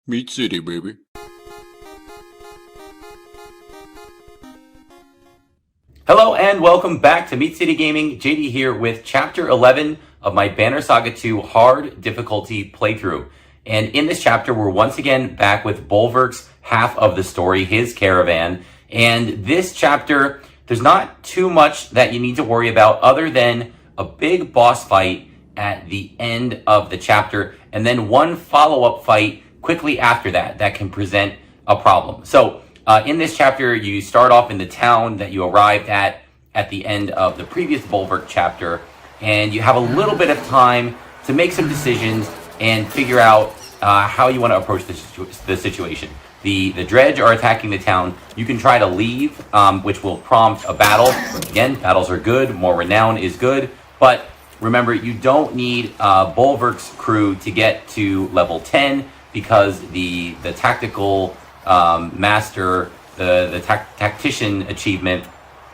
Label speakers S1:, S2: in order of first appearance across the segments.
S1: Meat City, baby.
S2: Hello and welcome back to Meat City Gaming. JD here with Chapter 11 of my Banner Saga 2 hard difficulty playthrough. And in this chapter, we're once again back with Bolverk's half of the story, his caravan. And this chapter, there's not too much that you need to worry about other than a big boss fight at the end of the chapter, and then one follow-up fight quickly after that can present a problem. So in this chapter, you start off in the town that you arrived at the end of the previous Bolverk chapter, and you have a little bit of time to make some decisions and figure out how you want to approach the situation. The dredge are attacking the town. You can try to leave, which will prompt a battle. Again, battles are good. More renown is good. But remember, you don't need Bolverk's crew to get to level 10 because the tactical master, the tactician achievement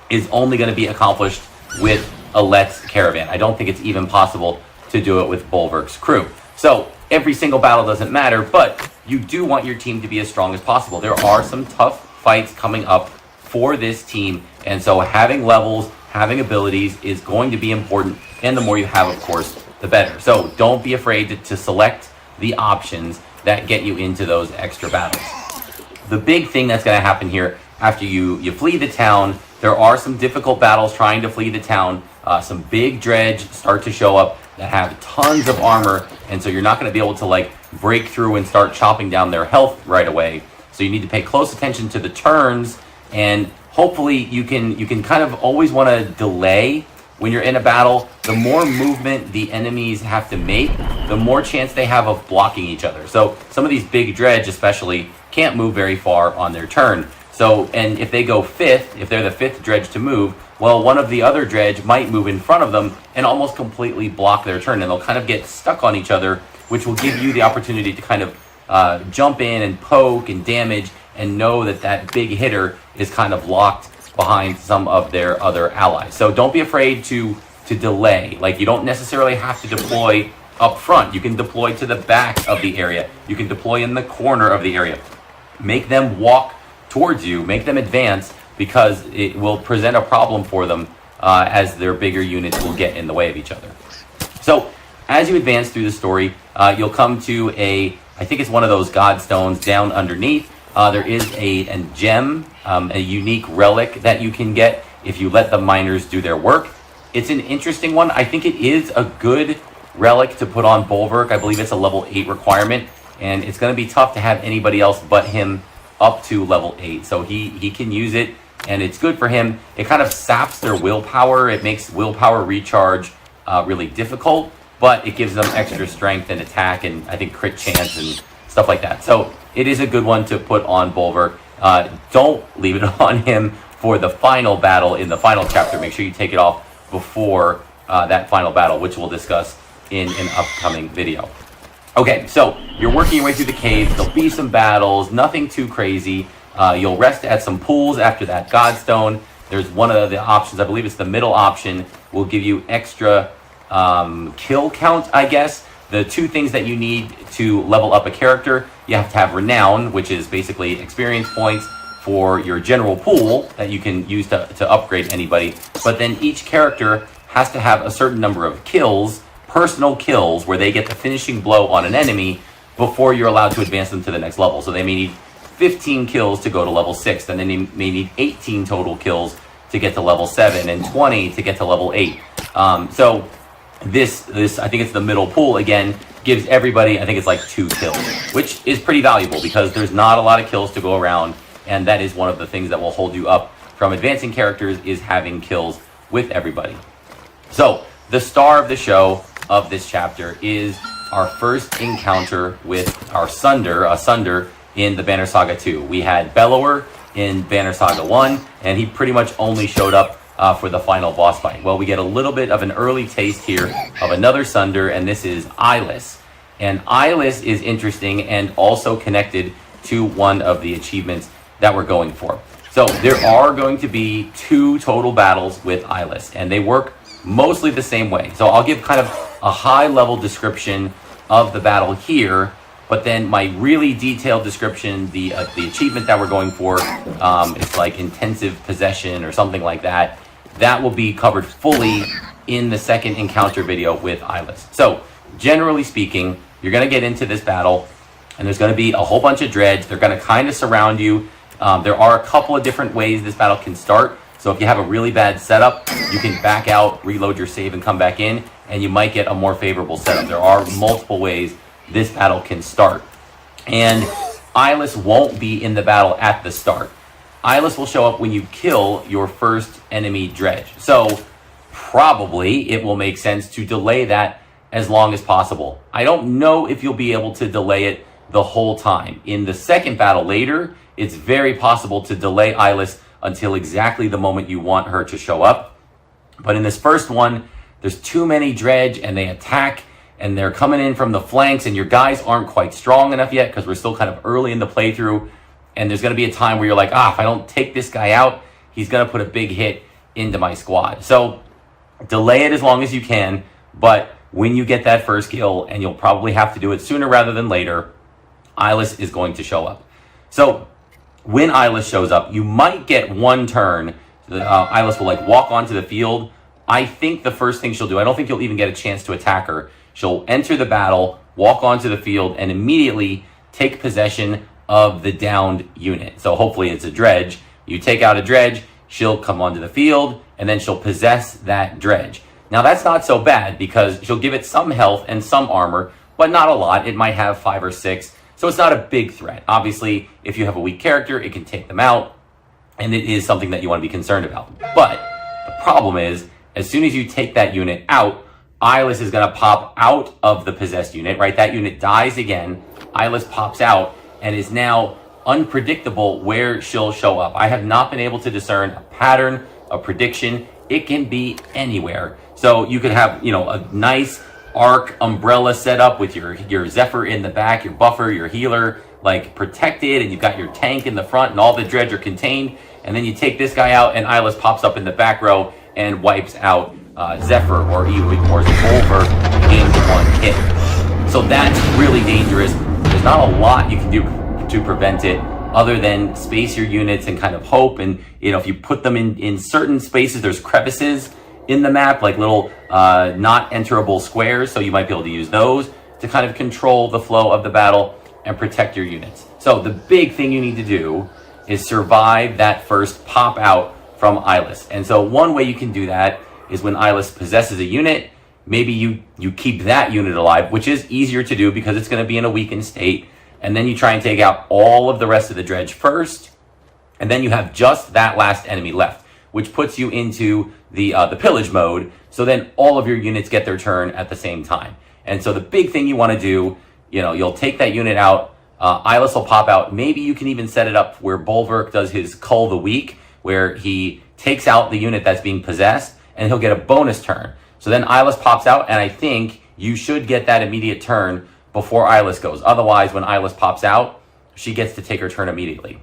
S2: is only going to be accomplished with Eyeless caravan. I don't think it's even possible to do it with Bolverk's crew. So every single battle doesn't matter, but you do want your team to be as strong as possible. There are some tough fights coming up for this team, and so having levels, having abilities is going to be important, and the more you have, of course, the better. So don't be afraid to select the options that get you into those extra battles. The big thing that's going to happen here after you flee the town, there are some difficult battles trying to flee the town. Some big dredge start to show up that have tons of armor, and so you're not going to be able to break through and start chopping down their health right away. So you need to pay close attention to the turns, and hopefully you can kind of always want to delay when you're in a battle. The more movement the enemies have to make, the more chance they have of blocking each other. So some of these big dredge especially can't move very far on their turn. So, and if they go fifth, if they're the fifth dredge to move, well, one of the other dredge might move in front of them and almost completely block their turn, and they'll kind of get stuck on each other, which will give you the opportunity to kind of jump in and poke and damage and know that big hitter is kind of locked behind some of their other allies. So don't be afraid to delay. You don't necessarily have to deploy up front. You can deploy to the back of the area. You can deploy in the corner of the area. Make them walk towards you, make them advance, because it will present a problem for them as their bigger units will get in the way of each other. So as you advance through the story, you'll come to I think it's one of those godstones down underneath. There is a gem, a unique relic that you can get if you let the miners do their work. It's an interesting one. I think it is a good relic to put on Bolverk. I believe it's a level 8 requirement, and it's going to be tough to have anybody else but him up to level 8. So he can use it, and it's good for him. It kind of saps their willpower. It makes willpower recharge really difficult, but it gives them extra strength and attack, and I think crit chance and stuff like that. So it is a good one to put on Bolverk. Don't leave it on him for the final battle in the final chapter. Make sure you take it off before that final battle, which we'll discuss in an upcoming video. Okay, so you're working your way through the caves. There'll be some battles, nothing too crazy. You'll rest at some pools after that godstone. There's one of the options, I believe it's the middle option, will give you extra kill count, I guess. The two things that you need to level up a character, you have to have renown, which is basically experience points for your general pool that you can use to upgrade anybody. But then each character has to have a certain number of kills, personal kills, where they get the finishing blow on an enemy before you're allowed to advance them to the next level. So they may need 15 kills to go to level 6, and then they may need 18 total kills to get to level 7, and 20 to get to level 8. So this I think it's the middle pool again, gives everybody, I think it's 2 kills, which is pretty valuable because there's not a lot of kills to go around, and that is one of the things that will hold you up from advancing characters, is having kills with everybody. So the star of the show of this chapter is our first encounter with our Sundr in the Banner Saga 2. We had Bellower in Banner Saga 1, and he pretty much only showed up for the final boss fight. Well, we get a little bit of an early taste here of another Sundr, and this is Eyeless. And Eyeless is interesting and also connected to one of the achievements that we're going for. So there are going to be 2 total battles with Eyeless, and they work mostly the same way. So I'll give kind of a high-level description of the battle here, But then my really detailed description, the achievement that we're going for, it's like intensive possession or something like that. That will be covered fully in the second encounter video with Eyeless. So generally speaking, you're going to get into this battle and there's going to be a whole bunch of dredge. They're going to kind of surround you. There are a couple of different ways this battle can start. So if you have a really bad setup, you can back out, reload your save, and come back in, and you might get a more favorable setup. There are multiple ways this battle can start. And Eyeless won't be in the battle at the start. Eyeless will show up when you kill your first enemy dredge. So probably it will make sense to delay that as long as possible. I don't know if you'll be able to delay it the whole time. In the second battle later, it's very possible to delay Eyeless until exactly the moment you want her to show up. But in this first one, there's too many dredge and they attack and they're coming in from the flanks and your guys aren't quite strong enough yet because we're still kind of early in the playthrough. And there's going to be a time where you're like, if I don't take this guy out, he's going to put a big hit into my squad. So delay it as long as you can, but when you get that first kill, and you'll probably have to do it sooner rather than later, Eyeless is going to show up. So when Eyeless shows up, you might get one turn. Eyeless will like walk onto the field. I think the first thing she'll do, I don't think you'll even get a chance to attack her. She'll enter the battle, walk onto the field, and immediately take possession of the downed unit. So hopefully it's a dredge. You take out a dredge, she'll come onto the field, and then she'll possess that dredge. Now that's not so bad because she'll give it some health and some armor, but not a lot. It might have 5 or 6. So it's not a big threat. Obviously, if you have a weak character, it can take them out, and it is something that you want to be concerned about. But the problem is, as soon as you take that unit out, Eyeless is going to pop out of the possessed unit, right? That unit dies again. Eyeless pops out and is now unpredictable where she'll show up. I have not been able to discern a pattern, a prediction. It can be anywhere. So you could have, a nice arc umbrella set up with your Zephyr in the back, your buffer, your healer, like protected, and you've got your tank in the front and all the dredge are contained. And then you take this guy out and Eyeless pops up in the back row and wipes out Zephyr or Bolverk in one hit. So that's really dangerous. There's not a lot you can do to prevent it other than space your units and kind of hope. And if you put them in certain spaces, there's crevices in the map, like little not enterable squares. So you might be able to use those to kind of control the flow of the battle and protect your units. So the big thing you need to do is survive that first pop out from Eyeless. And so one way you can do that is when Eyeless possesses a unit, maybe you keep that unit alive, which is easier to do because it's going to be in a weakened state. And then you try and take out all of the rest of the dredge first. And then you have just that last enemy left, which puts you into the pillage mode. So then all of your units get their turn at the same time. And so the big thing you want to do, you'll take that unit out. Eyeless will pop out. Maybe you can even set it up where Bolverk does his Cull the Weak, where he takes out the unit that's being possessed and he'll get a bonus turn. So then Eyeless pops out, and I think you should get that immediate turn before Eyeless goes. Otherwise, when Eyeless pops out, she gets to take her turn immediately.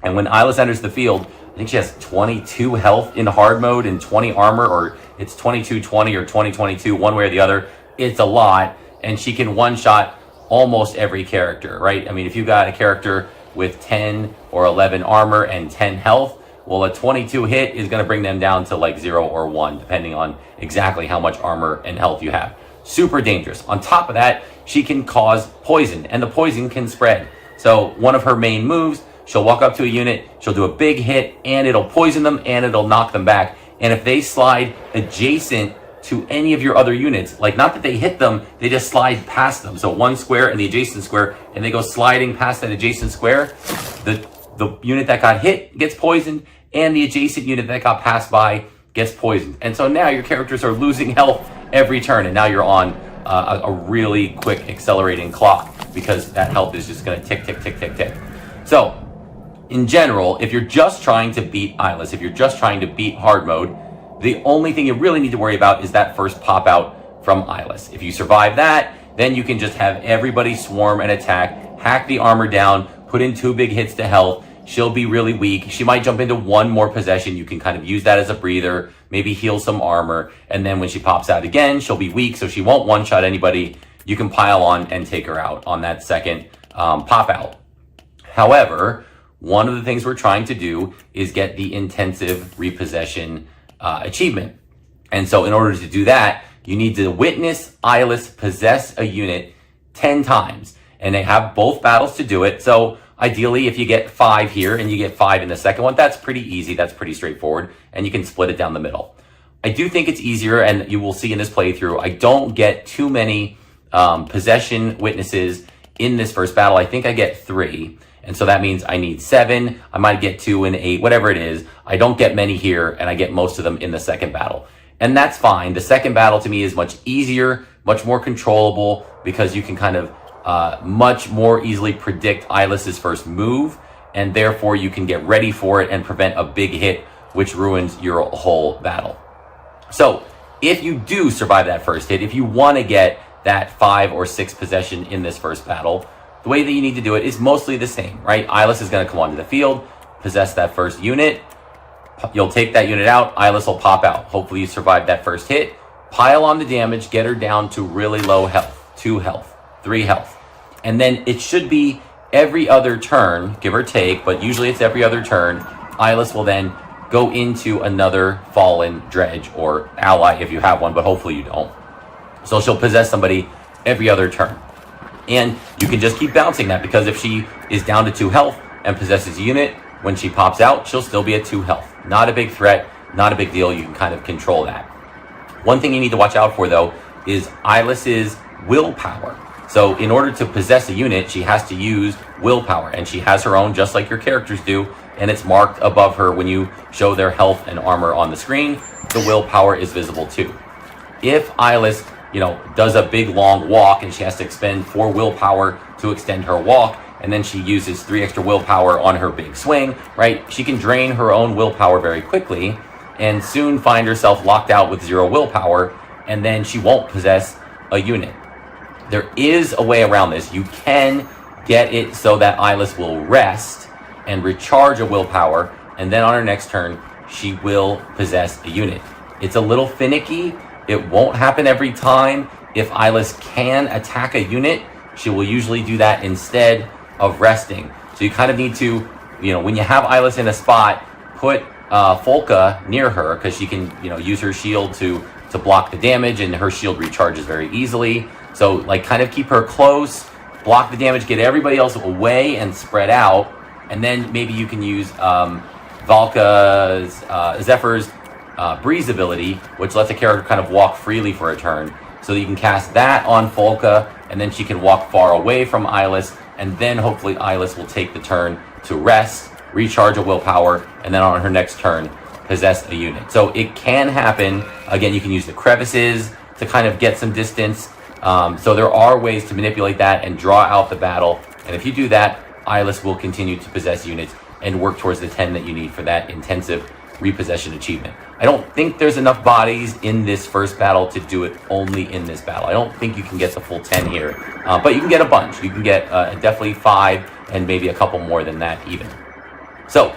S2: And when Eyeless enters the field, I think she has 22 health in hard mode and 20 armor, or it's 22-20 or 20-22, one way or the other. It's a lot, and she can one-shot almost every character, right? I mean, if you got a character with 10 or 11 armor and 10 health, well, a 22 hit is going to bring them down to like 0 or 1, depending on exactly how much armor and health you have. Super dangerous. On top of that, she can cause poison, and the poison can spread. So one of her main moves, she'll walk up to a unit, she'll do a big hit, and it'll poison them, and it'll knock them back. And if they slide adjacent to any of your other units, like not that they hit them, they just slide past them. So one square and the adjacent square, and they go sliding past that adjacent square, the unit that got hit gets poisoned, and the adjacent unit that got passed by gets poisoned. And so now your characters are losing health every turn, and now you're on a really quick accelerating clock because that health is just going to tick, tick, tick, tick, tick. So in general, if you're just trying to beat Eyeless, if you're just trying to beat hard mode, the only thing you really need to worry about is that first pop out from Eyeless. If you survive that, then you can just have everybody swarm and attack, hack the armor down, put in 2 big hits to health. She'll be really weak. She might jump into 1 more possession. You can kind of use that as a breather, maybe heal some armor. And then when she pops out again, she'll be weak, so she won't one-shot anybody. you can pile on and take her out on that second pop out. However, one of the things we're trying to do is get the intensive repossession achievement. And so in order to do that, you need to witness Eyeless possess a unit 10 times. And they have both battles to do it. So ideally, if you get 5 here and you get 5 in the second one, that's pretty easy. That's pretty straightforward. And you can split it down the middle. I do think it's easier, and you will see in this playthrough, I don't get too many possession witnesses in this first battle. I think I get 3. And so that means I need 7. I might get 2 and 8, whatever it is. I don't get many here, and I get most of them in the second battle. And that's fine. The second battle to me is much easier, much more controllable, because you can kind of much more easily predict Eyeless's first move, and therefore you can get ready for it and prevent a big hit, which ruins your whole battle. So if you do survive that first hit, if you want to get that 5 or 6 possession in this first battle, the way that you need to do it is mostly the same, right? Eyeless is going to come onto the field, possess that first unit. You'll take that unit out. Eyeless will pop out. Hopefully you survive that first hit. Pile on the damage. Get her down to really low health. 2 health. 3 health. And then it should be every other turn, give or take, but usually it's every other turn. Eyeless will then go into another fallen dredge or ally if you have one, but hopefully you don't. So she'll possess somebody every other turn. And you can just keep bouncing that, because if she is down to 2 health and possesses a unit, when she pops out, she'll still be at 2 health. Not a big threat, not a big deal. You can kind of control that. One thing you need to watch out for, though, is Eyeless's willpower. So in order to possess a unit, she has to use willpower, and she has her own just like your characters do, and it's marked above her when you show their health and armor on the screen. The willpower is visible too. If Eyeless, does a big long walk and she has to expend 4 willpower to extend her walk, and then she uses 3 extra willpower on her big swing, right? She can drain her own willpower very quickly and soon find herself locked out with 0 willpower, and then she won't possess a unit. There is a way around this. You can get it so that Eyeless will rest and recharge a willpower, and then on her next turn, she will possess a unit. It's a little finicky. It won't happen every time. If Eyeless can attack a unit, she will usually do that instead of resting. So you kind of need to, when you have Eyeless in a spot, put Folka near her, because she can, use her shield to block the damage, and her shield recharges very easily. So kind of keep her close, block the damage, get everybody else away and spread out. And then maybe you can use Zephyr's Breeze ability, which lets a character kind of walk freely for a turn. So that you can cast that on Folka, and then she can walk far away from Eyeless, and then hopefully Eyeless will take the turn to rest, recharge a willpower, and then on her next turn, possess a unit. So it can happen. Again, you can use the crevices to kind of get some distance. So there are ways to manipulate that and draw out the battle. And if you do that, Eyeless will continue to possess units and work towards the 10 that you need for that intensive repossession achievement. I don't think there's enough bodies in this first battle to do it only in this battle. I don't think you can get the full 10 here, but you can get a bunch. You can get definitely 5 and maybe a couple more than that even. So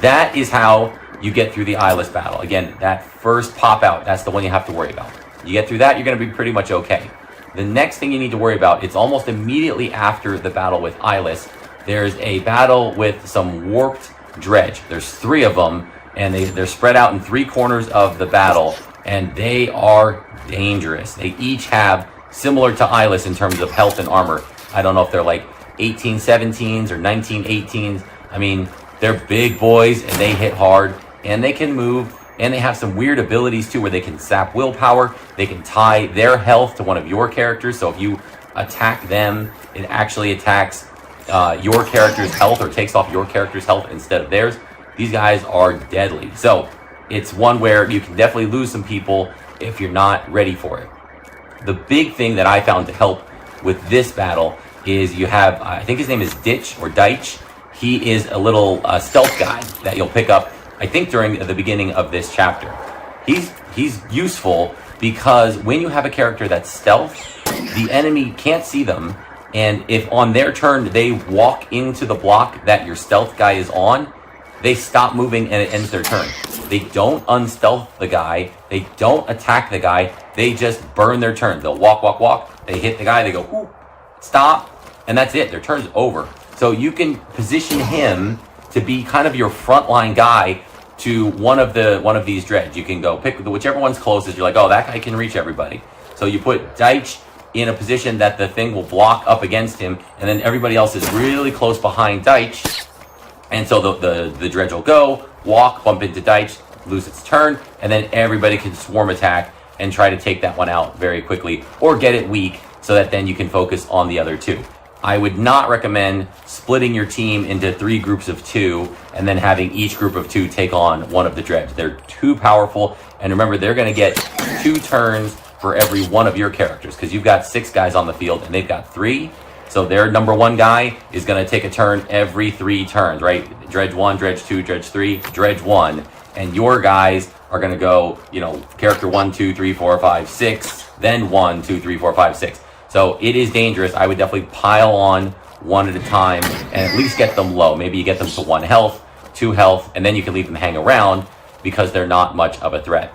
S2: that is how you get through the Eyeless battle. Again, that first pop out, that's the one you have to worry about. You get through that, you're going to be pretty much okay. The next thing you need to worry about, it's almost immediately after the battle with Eyeless. There's a battle with some warped dredge. There's 3 of them, and they're spread out in 3 corners of the battle, and they are dangerous. They each have, similar to Eyeless in terms of health and armor, I don't know if they're like 1817s or 1918s. I mean, they're big boys, and they hit hard, and they can move, and they have some weird abilities too, where they can sap willpower. They can tie their health to one of your characters, so if you attack them, it actually attacks your character's health, or takes off your character's health instead of theirs. These guys are deadly. So it's one where you can definitely lose some people if you're not ready for it. The big thing that I found to help with this battle is you have, I think his name is Ditch or Deitch. He is a little stealth guy that you'll pick up, I think, during the beginning of this chapter. He's useful because when you have a character that's stealth, the enemy can't see them, and if on their turn they walk into the block that your stealth guy is on, they stop moving and it ends their turn. They don't unstealth the guy. They don't attack the guy. They just burn their turn. They'll walk, They hit the guy, they go, ooh, stop, and that's it. Their turn's over. So you can position him to be kind of your frontline guy to one of these dredge. You can go pick whichever one's closest. You're like, oh, that guy can reach everybody. So you put Deitch in a position that the thing will block up against him, and then everybody else is really close behind Deitch. And so the dredge will go, walk, bump into Deitch, lose its turn, and then everybody can swarm attack and try to take that one out very quickly, or get it weak so that then you can focus on the other two. I would not recommend splitting your team into 3 groups of 2 and then having each group of 2 take on one of the dredge. They're too powerful, and remember, they're going to get 2 turns for every one of your characters, because you've got 6 guys on the field and they've got 3. So their number 1 guy is going to take a turn every 3 turns, right? Dredge 1, dredge 2, dredge 3, dredge 1. And your guys are going to go, character 1, 2, 3, 4, 5, 6, then 1, 2, 3, 4, 5, 6. So it is dangerous. I would definitely pile on one at a time and at least get them low. Maybe you get them to 1 health, 2 health, and then you can leave them hang around because they're not much of a threat.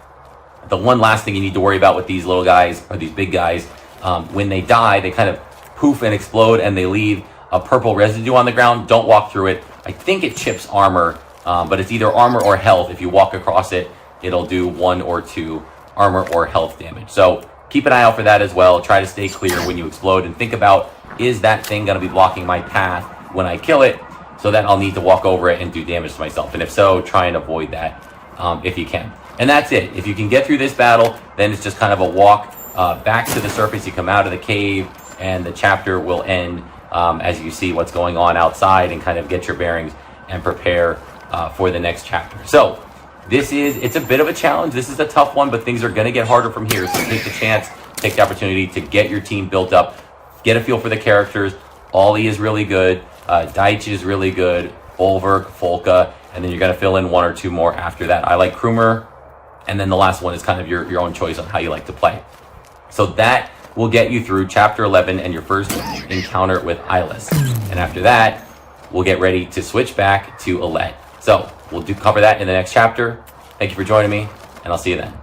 S2: The one last thing you need to worry about with these little guys, or these big guys, when they die, they kind of poof and explode and they leave a purple residue on the ground. Don't walk through it. I think it chips armor, but it's either armor or health. If you walk across it, it'll do 1 or 2 armor or health damage. So keep an eye out for that as well. Try to stay clear when you explode and think about, is that thing going to be blocking my path when I kill it, so that I'll need to walk over it and do damage to myself. And if so, try and avoid that if you can. And that's it. If you can get through this battle, then it's just kind of a walk back to the surface. You come out of the cave and the chapter will end as you see what's going on outside and kind of get your bearings and prepare for the next chapter. So it's a bit of a challenge. This is a tough one, but things are going to get harder from here. So take the chance, take the opportunity to get your team built up, get a feel for the characters. Ollie is really good. Deitch is really good. Bolverk, Folka, and then you're going to fill in 1 or 2 more after that. I like Krumer, and then the last one is kind of your own choice on how you like to play. So that will get you through Chapter 11 and your first encounter with Eyeless. And after that, we'll get ready to switch back to Alette. So we'll cover that in the next chapter. Thank you for joining me, and I'll see you then.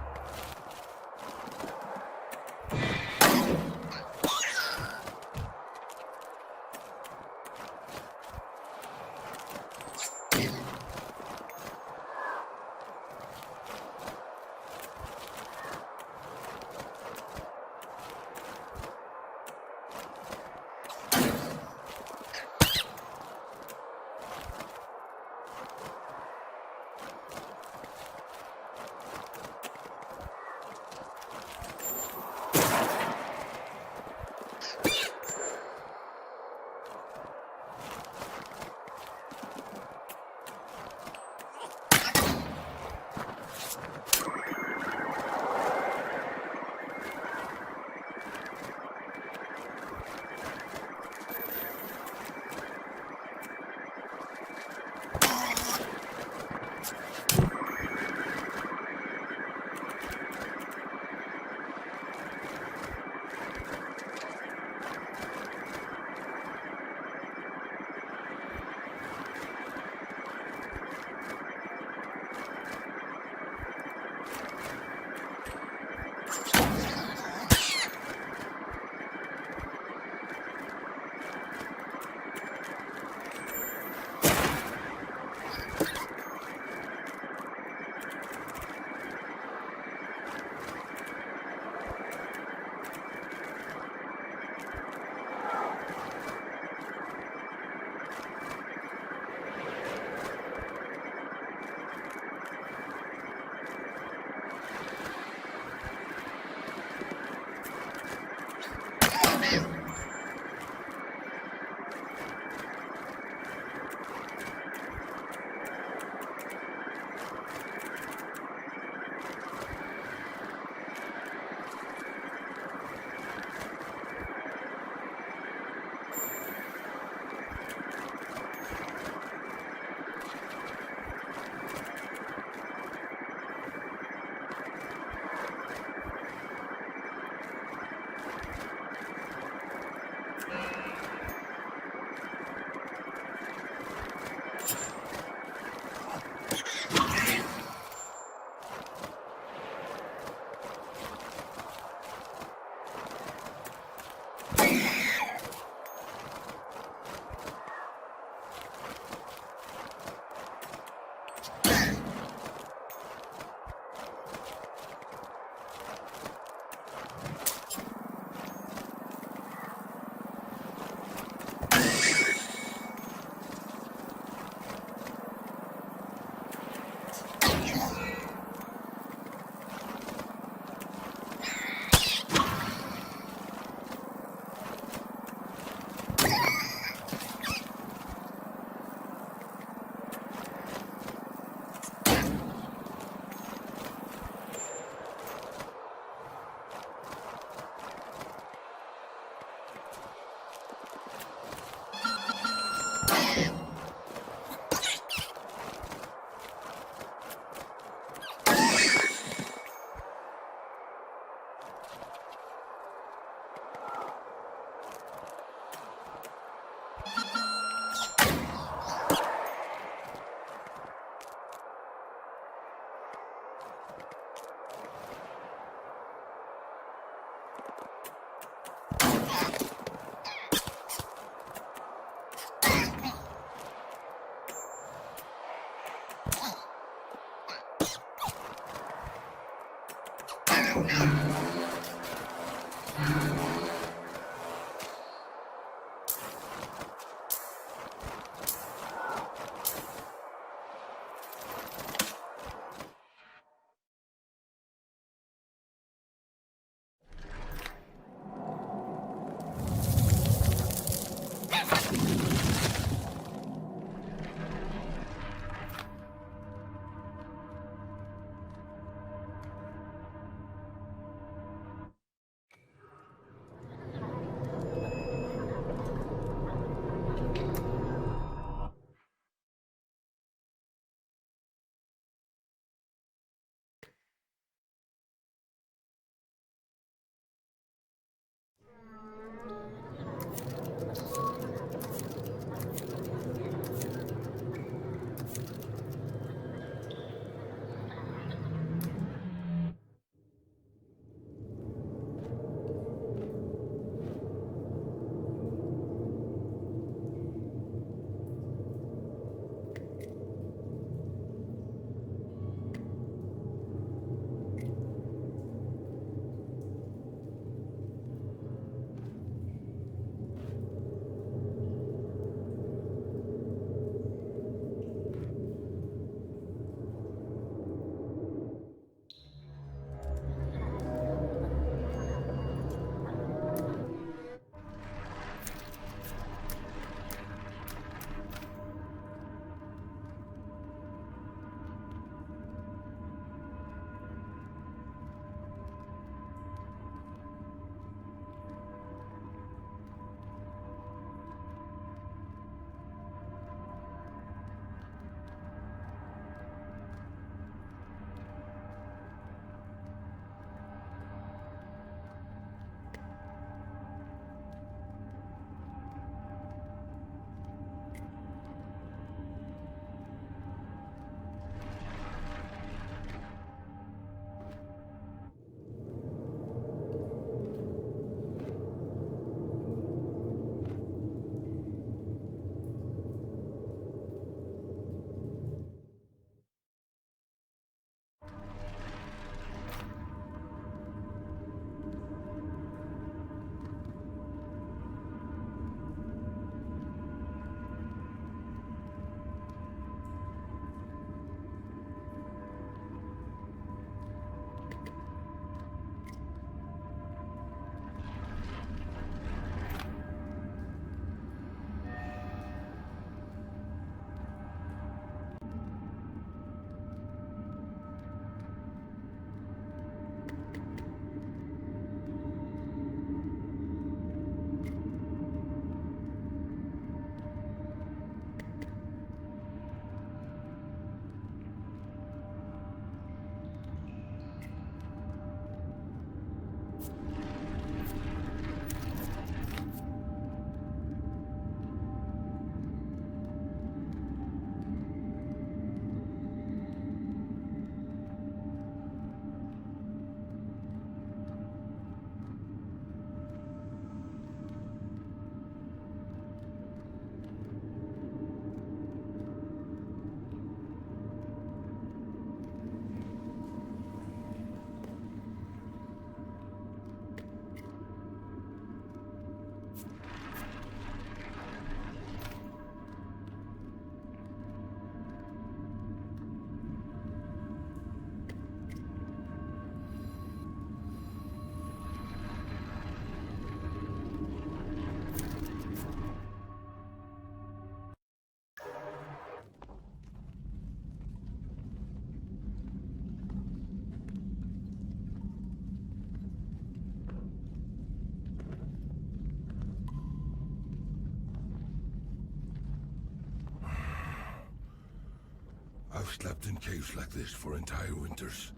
S1: slept in caves like this for entire winters.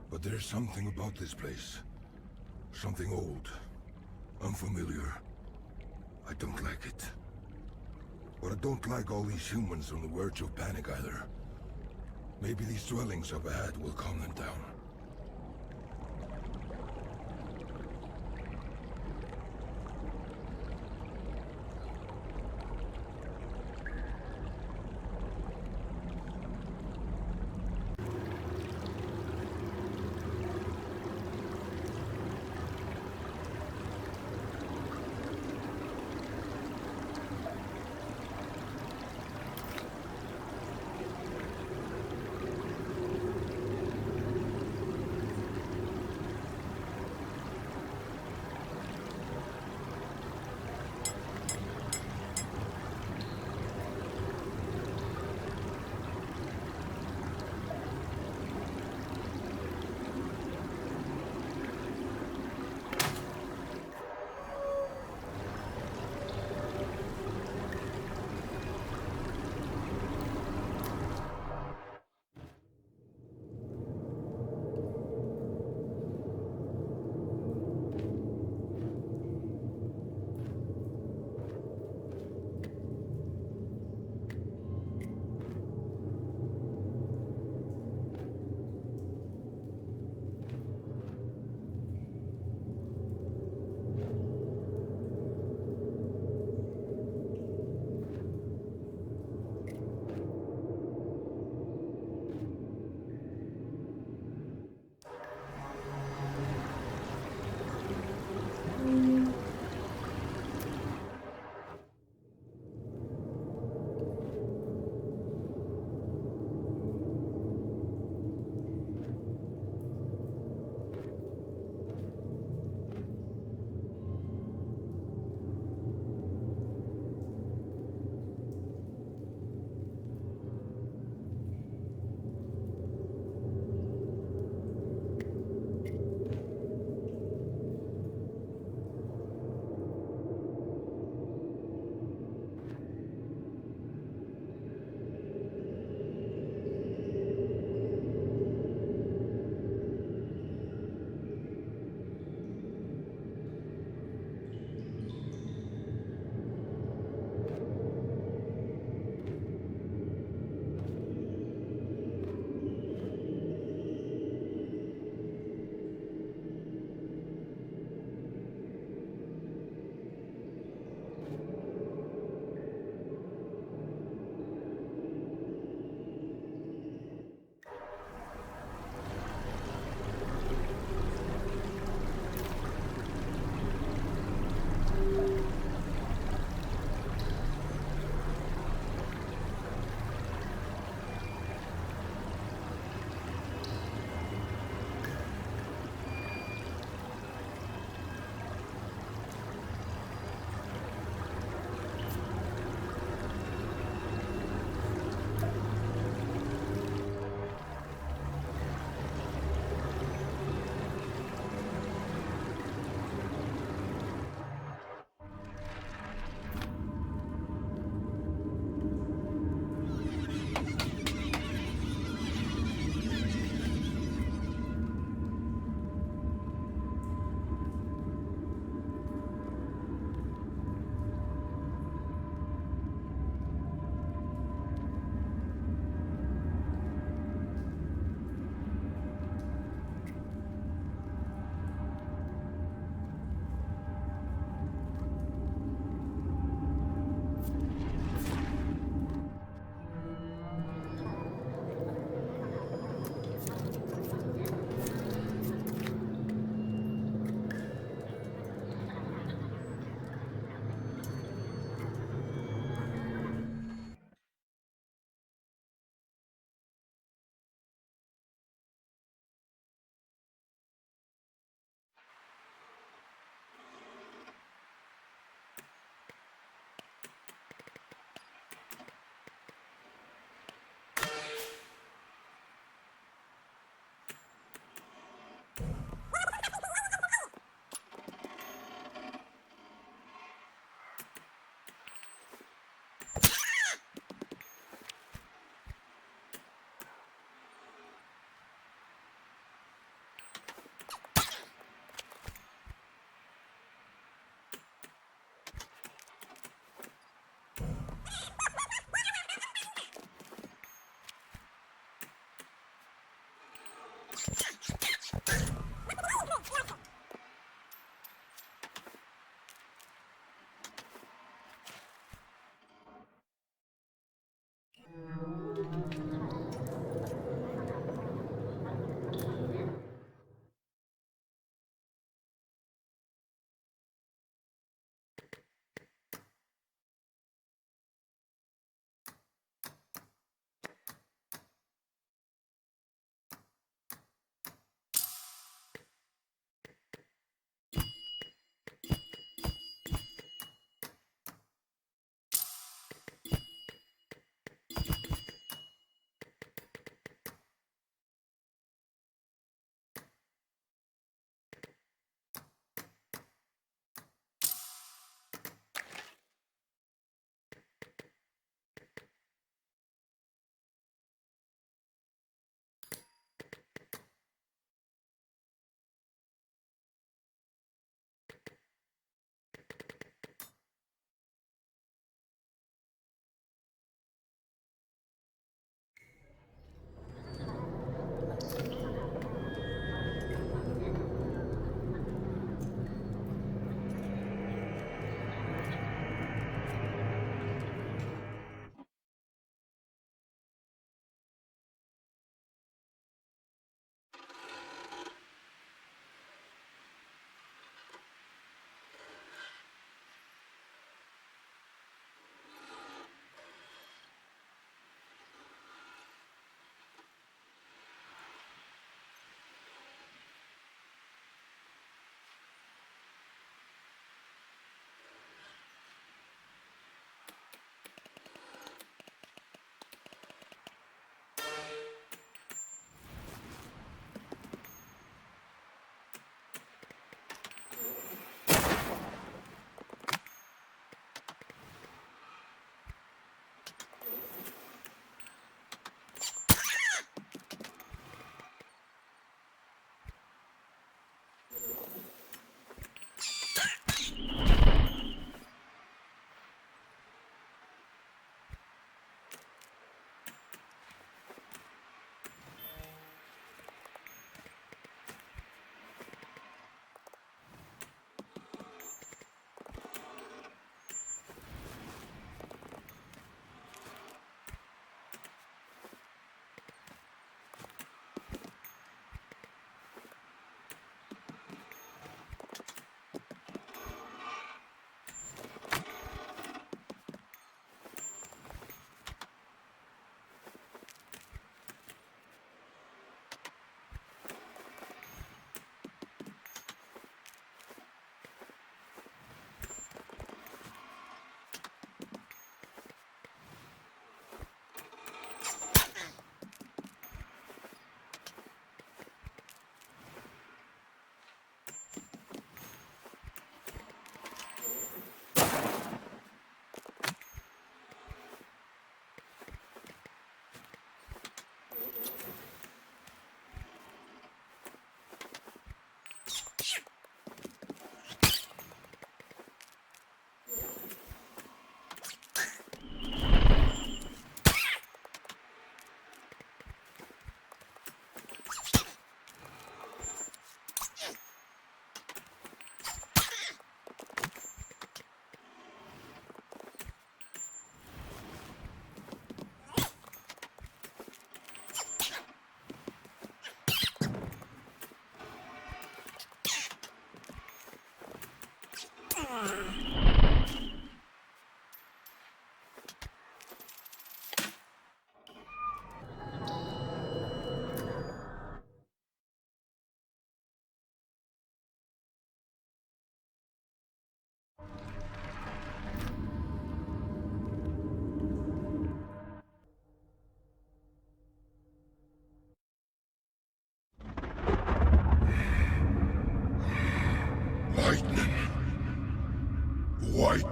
S1: But there's something about this place. Something old. Unfamiliar. I don't like it. But I don't like all these humans on the verge of panic either. Maybe these dwellings up ahead will calm them down.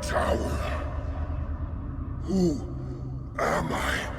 S1: tower. Who am I?